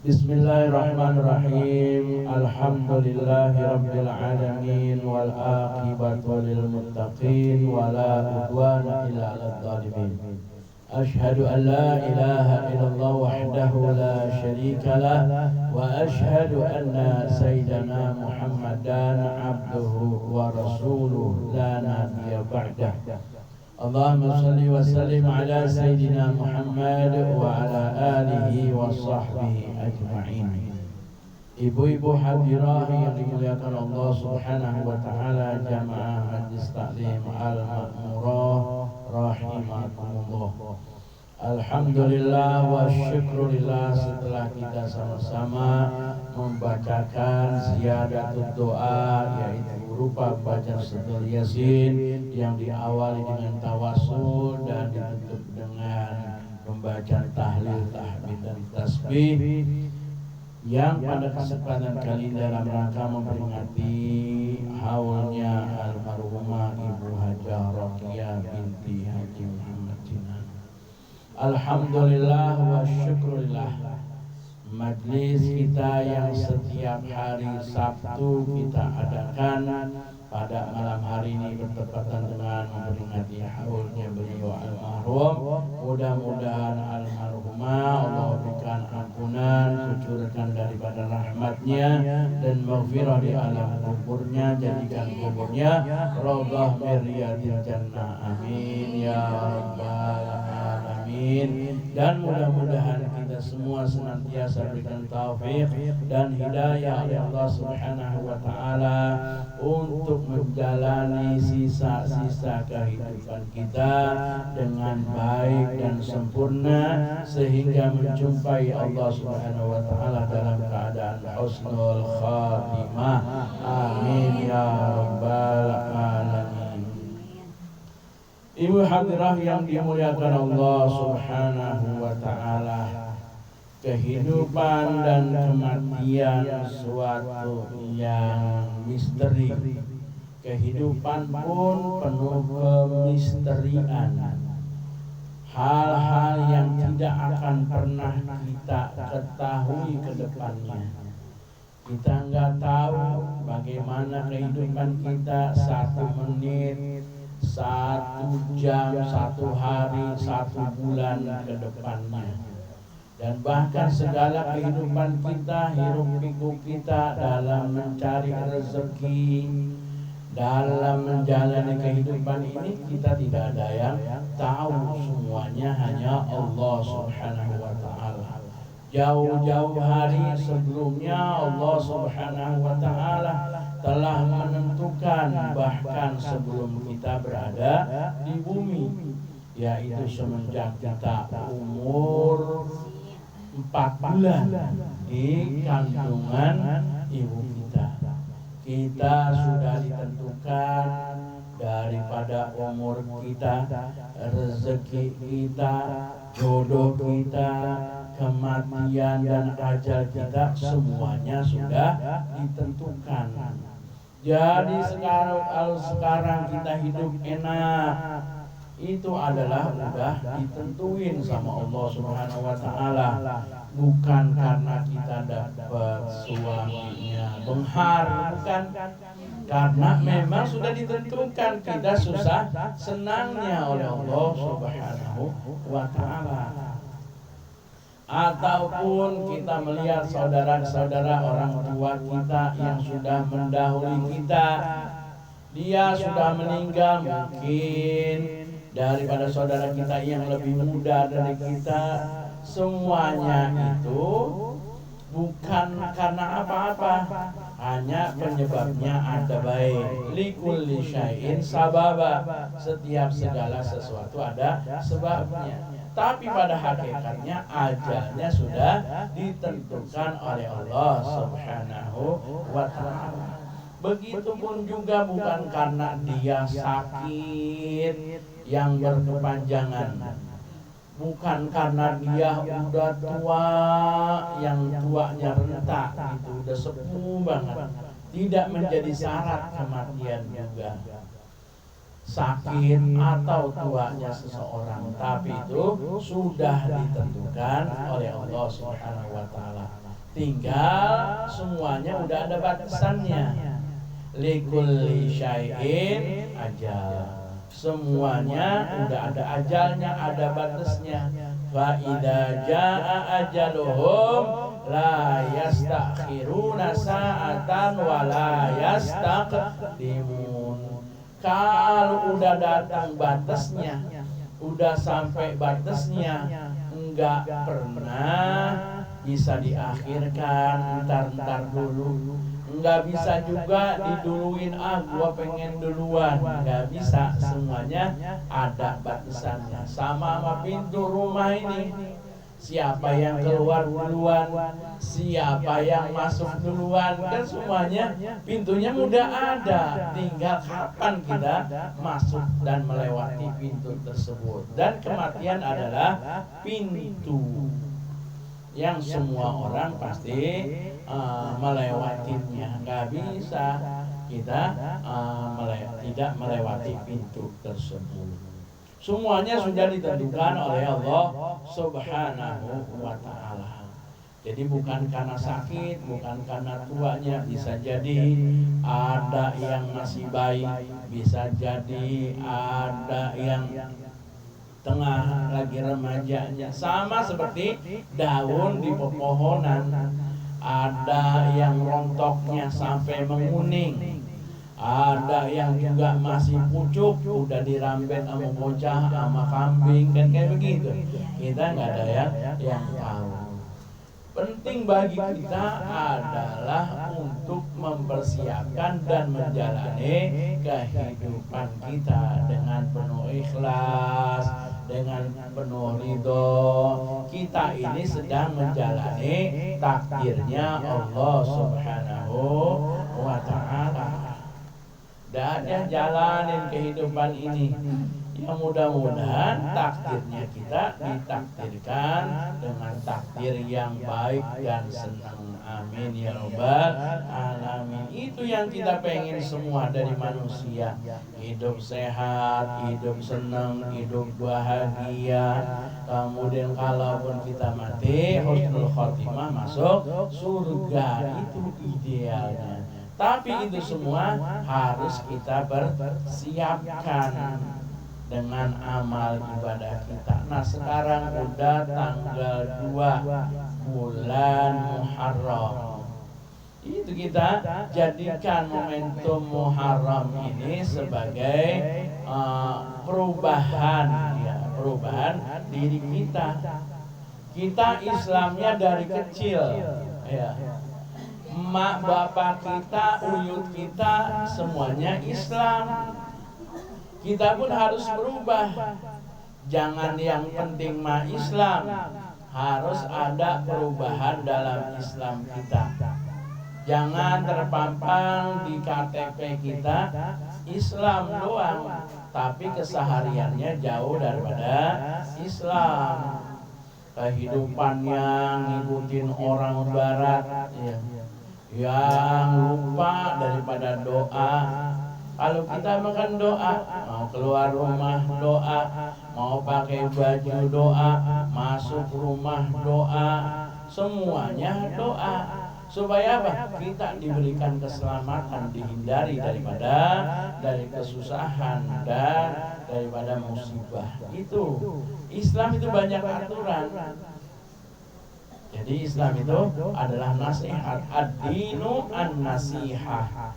Bismillahirrahmanirrahim. Alhamdulillahi rabbil alamin wal aqibatu lil muttaqin wala udwana illa 'alal zalimin. Ashhadu an la ilaha illallah wahdahu la syarika lah wa ashhadu anna sayyidana Muhammadan abduhu wa rasuluhu la nabiyya ba'dah. Allahumma salli wa sallim ala Sayyidina Muhammad wa ala alihi wa sahbihi ajma'in. Ibu-ibu hadirah yang dimuliakan Allah subhanahu wa ta'ala, jamaah majlis taklim al-ma'murah rahimakumullah. Alhamdulillah wa syukurillah, setelah kita sama-sama membacakan ziyadatul doa, yaitu berupa bacaan surat Yasin yang diawali dengan tawassul dan ditutup dengan pembacaan tahlil, tahmid dan tasbih, yang pada kesempatan kali dalam rangka memperingati haulnya almarhumah Ibu Hajah Roqiyah binti Haji Muhammad Jinan. Alhamdulillah wa syukurillah, majlis kita yang setiap hari Sabtu kita adakan pada malam hari ini bertepatan dengan memperingati haulnya beliau almarhum. Mudah-mudahan almarhumah Allah berikan ampunan, kucurkan daripada rahmatnya dan maghfirah di alam kuburnya, jadikan kuburnya raudhah min riyadil jannah, amin ya rabbal alamin. Dan mudah-mudahan kita semua senantiasa berikan taufik dan hidayah oleh Allah subhanahu wa ta'ala untuk menjalani sisa-sisa kehidupan kita dengan baik dan sempurna, sehingga menjumpai Allah subhanahu wa ta'ala dalam keadaan husnul khatimah, amin ya rabbal alamin. Ibu hadirah yang dimuliakan Allah subhanahu wa ta'ala, kehidupan dan kematian suatu yang misteri. Kehidupan pun penuh kemisterian, hal-hal yang tidak akan pernah kita ketahui ke depannya. Kita nggak tahu bagaimana kehidupan kita 1 menit, 1 jam, 1 hari, 1 bulan ke depannya. Dan bahkan segala kehidupan kita, hiruk pikuk kita dalam mencari rezeki, dalam menjalani kehidupan ini, kita tidak ada yang tahu, semuanya hanya Allah subhanahu wa ta'ala. Jauh-jauh hari sebelumnya Allah subhanahu wa ta'ala telah menentukan, bahkan sebelum kita berada di bumi, yaitu semenjak kita umur 4 bulan di kandungan ibu kita. Kita sudah ditentukan daripada umur kita, rezeki kita, jodoh kita, kematian dan ajal kita, semuanya sudah ditentukan. Jadi sekarang kita hidup enak, itu adalah sudah ditentuin sama Allah subhanahu wa ta'ala. Bukan karena kita dapat suaminya benghar, bukan, karena memang sudah ditentukan kita susah senangnya oleh Allah subhanahu wa ta'ala. Ataupun kita melihat saudara-saudara orang tua kita yang sudah mendahului kita, dia sudah meninggal, mungkin daripada saudara kita yang lebih muda dari kita. Semuanya itu bukan karena apa-apa, hanya penyebabnya ada baik. Likulli syai'in sababa, setiap segala sesuatu ada sebabnya. Tapi pada hakikatnya ajalnya sudah ditentukan oleh Allah subhanahu wa ta'ala. Begitupun juga bukan karena dia sakit yang berkepanjangan, bukan karena dia udah tua, yang tuanya rentak itu udah sepuh banget, tidak menjadi syarat kematian juga. sakit atau tuanya seseorang, tapi itu sudah ditentukan oleh Allah Subhanahu wa taala. Tinggal semuanya udah ada batasannya. Likulli syai'in ajal. Semuanya udah ada ajalnya, ada batasnya. Fa idza jaa ajaluhum la yastakhiruna sa'atan wa la yastaqdimun. Kalau udah datang batasnya, udah sampai batasnya, enggak pernah bisa diakhirkan, ntar dulu. Enggak bisa juga diduluin, gua pengen duluan. Enggak bisa, semuanya ada batasannya. Sama pintu rumah ini, siapa yang keluar duluan, siapa yang masuk duluan, kan semuanya pintunya udah ada. Tinggal kapan kita masuk dan melewati pintu tersebut. Dan kematian adalah pintu yang semua orang pasti melewatinya. Nggak bisa kita tidak melewati pintu tersebut. Semuanya sudah ditentukan oleh Allah Subhanahu wa ta'ala. Jadi bukan karena sakit, bukan karena tuanya, bisa jadi ada yang masih baik, bisa jadi ada yang tengah lagi remajanya. Sama seperti daun di pepohonan, ada yang rontoknya sampai menguning, ada yang juga masih pucuk, udah dirambet sama bocah, sama kambing, kan kayak begitu. Kita nggak ada yang tahu. Penting bagi kita adalah untuk mempersiapkan dan menjalani kehidupan kita dengan penuh ikhlas, dengan penuh ridho. Kita ini sedang menjalani takdirnya Allah Subhanahu wa ta'ala. Dan jalanin kehidupan ini, yang mudah-mudahan takdirnya kita ditakdirkan dengan takdir yang baik dan senang. Amin ya rabbal alamin. Itu yang kita pengen semua dari manusia. Hidup sehat, hidup senang, hidup bahagia. Kemudian kalaupun kita mati, husnul khotimah, masuk surga. Itu idealnya. Tapi itu semua harus kita persiapkan dengan amal ibadah kita. Nah, sekarang udah tanggal 2 bulan Muharram. Itu kita jadikan momentum Muharram ini sebagai perubahan diri kita. Kita Islamnya dari kecil, ya. Emak bapak kita, uyut kita, semuanya Islam. Kita pun harus berubah. Jangan yang penting mah Islam, harus ada perubahan dalam Islam kita. Jangan terpampang di KTP kita Islam doang, tapi kesehariannya jauh daripada Islam. Kehidupannya ngikutin orang barat, ya, yang lupa daripada doa. Kalau kita makan doa, mau keluar rumah doa, mau pakai baju doa, masuk rumah doa, semuanya doa. Supaya apa? Kita diberikan keselamatan, dihindari dari kesusahan dan daripada musibah. Itu Islam itu banyak aturan. Jadi Islam itu adalah nasihat. Ad-dinu an-nasihah.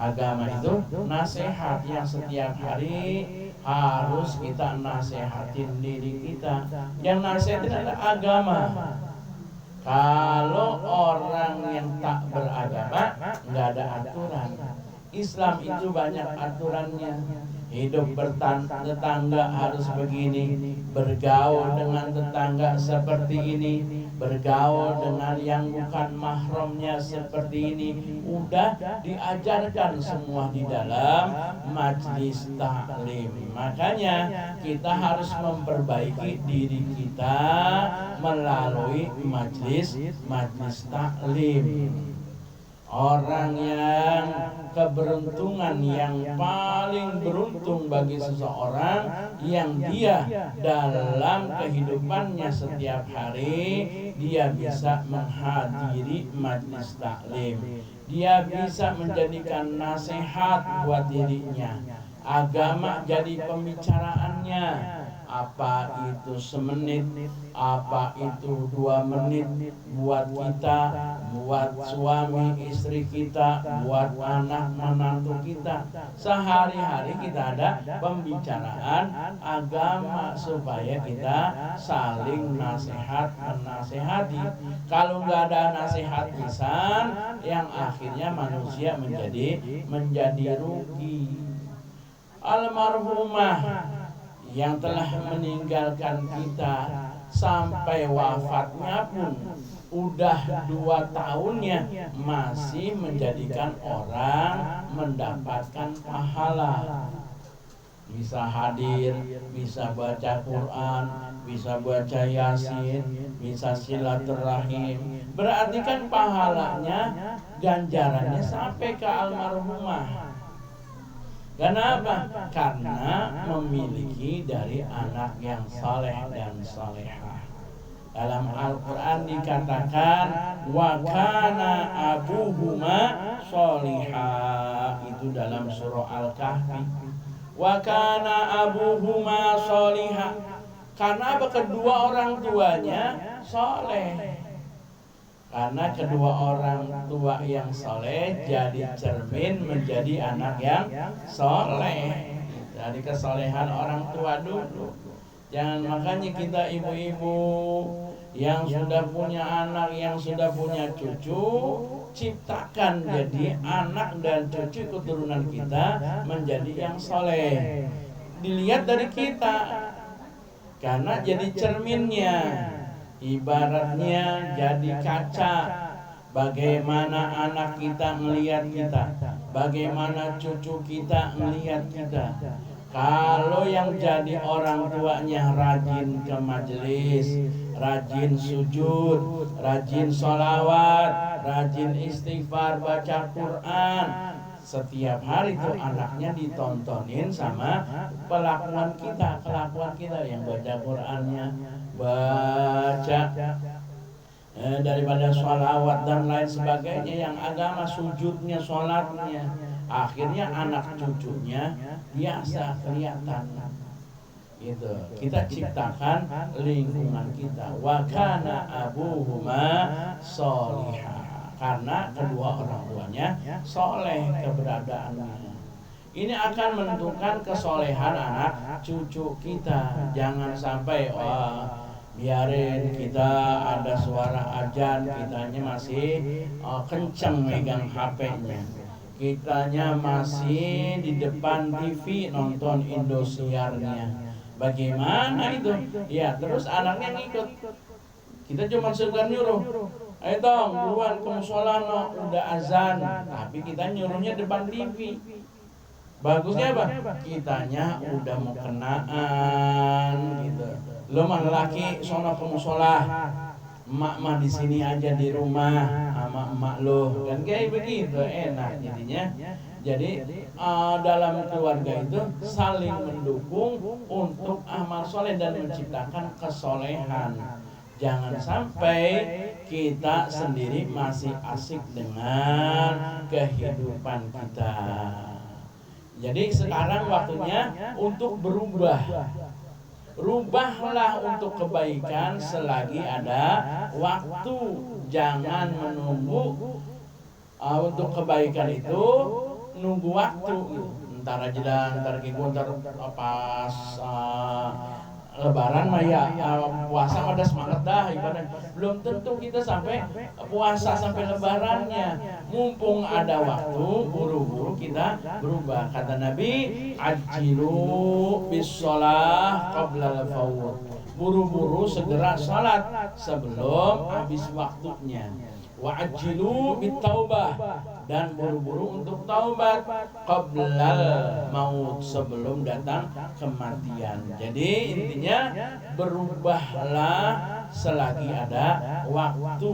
Agama itu nasihat yang setiap hari harus kita nasihatin diri kita. Yang nasihatin adalah agama. Kalau orang yang tak beragama, nggak ada aturan. Islam itu banyak aturannya. Hidup bertetangga harus begini, bergaul dengan tetangga seperti ini, bergaul dengan yang bukan mahramnya seperti ini. Udah diajarkan semua di dalam majlis taklim. Makanya kita harus memperbaiki diri kita melalui majlis taklim. Orang yang keberuntungan yang paling beruntung bagi seseorang yang dia dalam kehidupannya setiap hari dia bisa menghadiri majlis taklim. Dia bisa menjadikan nasihat buat dirinya. Agama jadi pembicaraannya. Apa itu semenit, apa itu 2 menit buat kita, buat suami istri kita, buat anak menantu kita. Sehari-hari kita ada pembicaraan agama supaya kita saling nasihat menasehati. Kalau nggak ada nasihat lisan, yang akhirnya manusia menjadi rugi. Almarhumah yang telah meninggalkan kita sampai wafatnya pun udah 2 tahunnya masih menjadikan orang mendapatkan pahala. Bisa hadir, bisa baca Quran, bisa baca Yasin, bisa silaturahim. Berarti kan pahalanya, ganjarannya sampai ke almarhumah. Kenapa? Karena memiliki dari anak yang saleh dan salehah. Dalam Al-Quran dikatakan wa kana abuhuma sholihah. Itu dalam surah Al-Kahfi. Wa kana abuhuma sholihah. Karena kedua orang tuanya soleh. Karena kedua orang tua yang soleh jadi cermin menjadi anak yang soleh. Dari kesolehan orang tua dulu. Jangan makanya kita ibu-ibu yang sudah punya anak, yang sudah punya cucu, ciptakan jadi anak dan cucu keturunan kita menjadi yang soleh. Dilihat dari kita, karena jadi cerminnya. Ibaratnya jadi kaca. Bagaimana anak kita melihat kita, bagaimana cucu kita melihat kita. Kalau yang jadi orang tuanya rajin ke majelis, rajin sujud, rajin sholawat, rajin istighfar, baca Quran, setiap hari tuh anaknya ditontonin sama kelakuan kita yang baca Qurannya, baca daripada sholawat dan lain sebagainya yang agama, sujudnya, sholatnya, akhirnya anak cucunya biasa kelihatan. Gitu. Kita ciptakan lingkungan kita. Wa kana abuhuma sholihah. Karena kedua orang tuanya soleh keberadaannya. Ini akan menentukan kesolehan anak cucu kita. Jangan sampai biarin kita ada suara azan, kitanya masih kenceng megang HP-nya. Kitanya masih di depan TV nonton Indosiarnya. Bagaimana itu? Ya, terus anaknya ngikut. Kita cuma sekedar nyuruh, ayo dong, buruan ke musola, no, udah azan. Tapi kita nyuruhnya depan TV. Bagusnya apa? Kitanya udah mau kenaan gitu. Lo mah laki sono ke musola, emak mah di sini aja di rumah sama emak lo, kan kayak begitu enak jadinya. Jadi dalam keluarga itu saling mendukung untuk amal soleh dan menciptakan kesolehan. Jangan sampai kita sendiri masih asik dengan kehidupan kita. Jadi sekarang waktunya untuk berubah. Rubahlah untuk kebaikan selagi ada waktu. Jangan menunggu untuk kebaikan itu nunggu waktu. Ntar aja dah, ntar gigu, ntar pas Lebaran mah ya puasa pada semangat dah ibadah. Belum tentu kita sampai puasa sampai Lebarannya. Mumpung ada waktu, buru-buru kita berubah. Kata Nabi, ajilu bis sholah qabla al-fawud. Buru-buru segera salat sebelum habis waktunya. Wa ajilu bit taubah, dan buru-buru untuk taubat qablal maut, sebelum datang kematian. Jadi intinya berubahlah selagi ada waktu.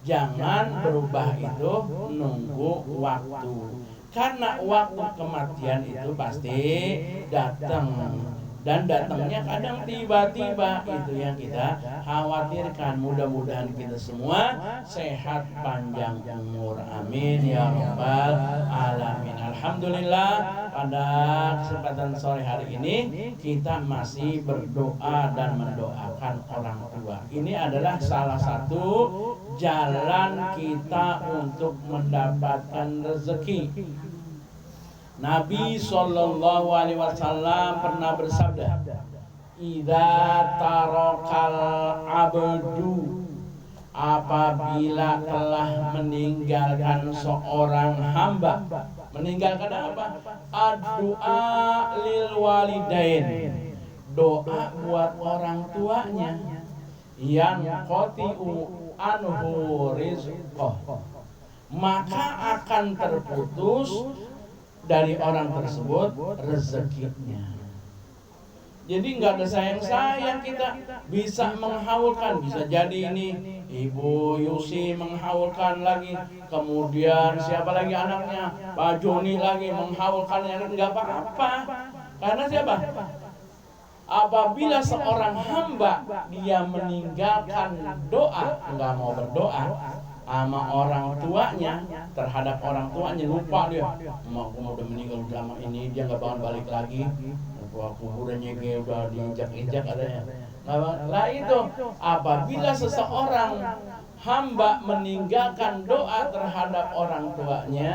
Jangan berubah itu nunggu waktu. Karena waktu kematian itu pasti datang. Dan datangnya kadang tiba-tiba, itu yang kita khawatirkan. Mudah-mudahan kita semua sehat panjang umur, amin ya rabbal alamin. Alhamdulillah, pada kesempatan sore hari ini kita masih berdoa dan mendoakan orang tua. Ini adalah salah satu jalan kita untuk mendapatkan rezeki. Nabi Shallallahu Alaihi Wasallam pernah bersabda, "Idza tarakal abdu," apabila telah meninggalkan seorang hamba. Meninggalkan apa? Ad-du'a lil walidain, doa buat orang tuanya, yang qati'u anhu rizqah, maka akan terputus dari orang tersebut rezekinya. Jadi nggak ada sayang-sayang, kita bisa menghaulkan. Bisa jadi ini Ibu Yusi menghaulkan lagi, kemudian siapa lagi anaknya, Pak Joni lagi menghaulkan, yang nggak apa-apa. Karena siapa? Apabila seorang hamba dia meninggalkan doa, nggak mau berdoa sama orang tuanya, terhadap orang tuanya, lupa dia, aku udah meninggal, udah lama ini dia nggak bakal balik lagi, kuburannya kayak udah diinjak-injak adanya. Nah itu, apabila seseorang hamba meninggalkan doa terhadap orang tuanya,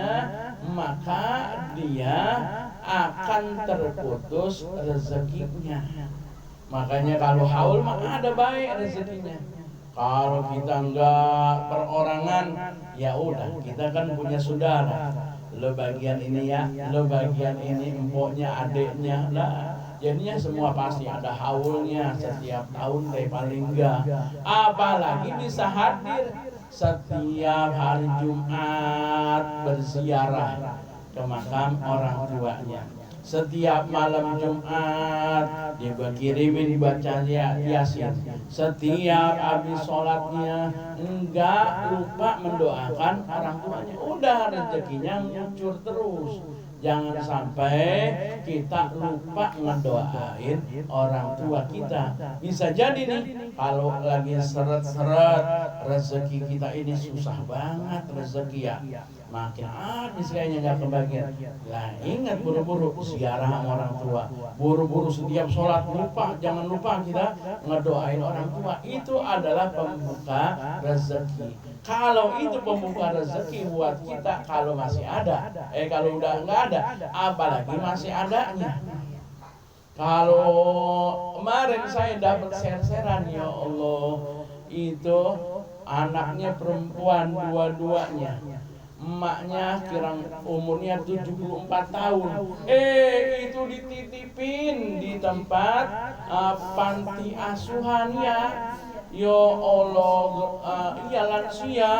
maka dia akan terputus rezekinya. Makanya kalau haul mah ada baik rezekinya. Kalau kita enggak perorangan, ya udah, kita kan punya saudara. Lo bagian ini ya, lo bagian ini, empoknya, adiknya, lah. Jadinya semua pasti ada haulnya setiap tahun deh paling enggak. Apalagi bisa hadir setiap hari Jumat berziarah ke makam orang tuanya. Setiap malam Jumat dia kirimin baca Yasin. Setiap habis sholatnya enggak lupa mendoakan orang tuanya. Udah rezekinya ngucur terus. Jangan sampai kita lupa ngedoain orang tua kita. Bisa jadi nih, kalau lagi seret-seret rezeki kita ini susah banget rezeki ya, makin habis kayaknya nggak kebagian. Lah ingat, buru-buru ziarah orang tua, buru-buru setiap sholat lupa, jangan lupa kita ngedoain orang tua. Itu adalah pembuka rezeki. Kalau itu pembuka rezeki buat kita, kalau masih ada, kalau udah nggak ada, apalagi masih adanya. Kalau kemarin saya dapat share-sharean, ya Allah, itu anaknya perempuan dua-duanya, emaknya kirang umurnya 74 tahun. Itu dititipin di tempat panti asuhan ya. Ya Allah, iya lansia,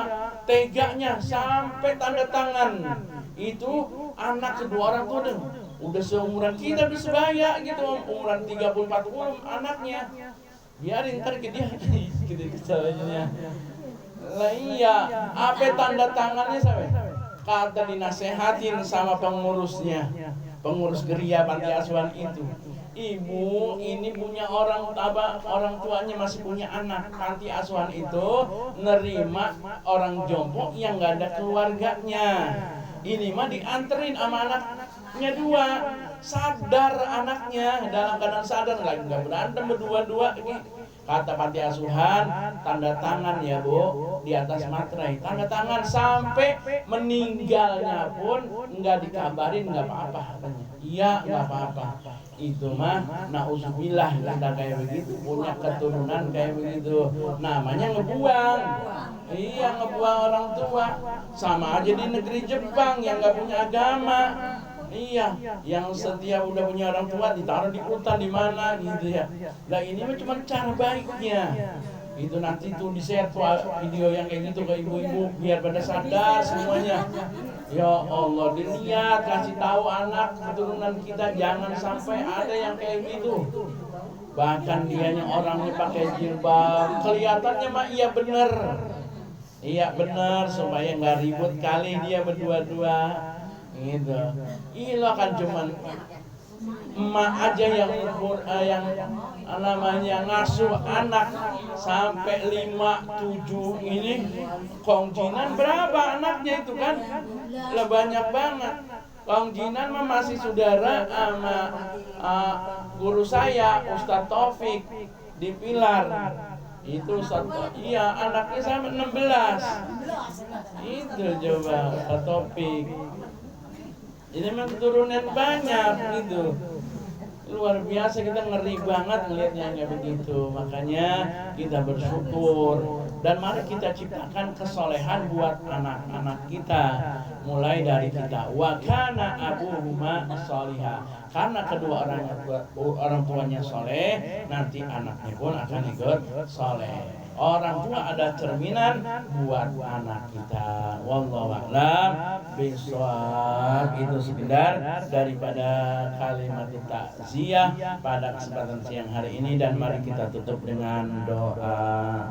teganya sampai tanda tangan. Itu anak kedua orang tuh udah seumuran kita, udah sebaya gitu, umuran 30-40 anaknya. Biarin ntar ke dia gitu kesalahnya. Lah iya, apa tanda tangannya sampai? Kata dinasehatin sama pengurusnya, pengurus geria panti asuhan itu. Ibu ini punya orang tuanya masih punya anak. Panti asuhan itu nerima orang jompo yang nggak ada keluarganya. Ini mah dianterin sama anaknya dua. Sadar anaknya, dalam keadaan sadar, nggak berantem berdua-dua. Kata panti asuhan, tanda tangan ya Bu, di atas materai, tanda tangan sampai meninggalnya pun nggak dikabarin, nggak apa-apa katanya. Iya, nggak apa-apa. Itu mah nauzubillah, kita kayak begitu, punya keturunan kayak begitu, namanya ngebuang. Iya, ngebuang orang tua. Sama aja di negeri Jepang yang nggak punya agama. Iya, yang setiap udah punya orang tua ditaruh di hutan di mana gitu ya. Nah ini mah cuma cara baiknya. Itu nanti tuh di-share video yang kayak gitu ke ibu-ibu biar pada sadar semuanya. Ya Allah, dilihat, kasih tahu anak keturunan kita jangan sampai ada yang kayak gitu. Bahkan dianya orangnya pakai jilbab, kelihatannya mah iya bener. Iya benar, supaya nggak ribut kali dia berdua-dua gitu. Iya kan cuman emak aja yang namanya ngasuh anak sampai 5, 7 ini. Kongjinan berapa anaknya itu kan? Lah banyak banget. Kongjinan mah masih saudara sama guru saya Ustadz Taufik di Pilar. Itu iya anaknya sampai 16. Itu coba Ustadz Taufik. Ini memang keturunan banyak gitu. Luar biasa, kita ngeri banget melihatnya kayak begitu. Makanya kita bersyukur dan mari kita ciptakan kesolehan buat anak-anak kita mulai dari kita. Wa kana abuhuma sholihah. Karena kedua orang tuanya soleh, nanti anaknya pun akan ikut soleh. Orang tua ada cerminan buat anak kita. Wallahu a'lam bishawab. Itu sekedar daripada kalimat takziah pada kesempatan siang hari ini, dan mari kita tutup dengan doa.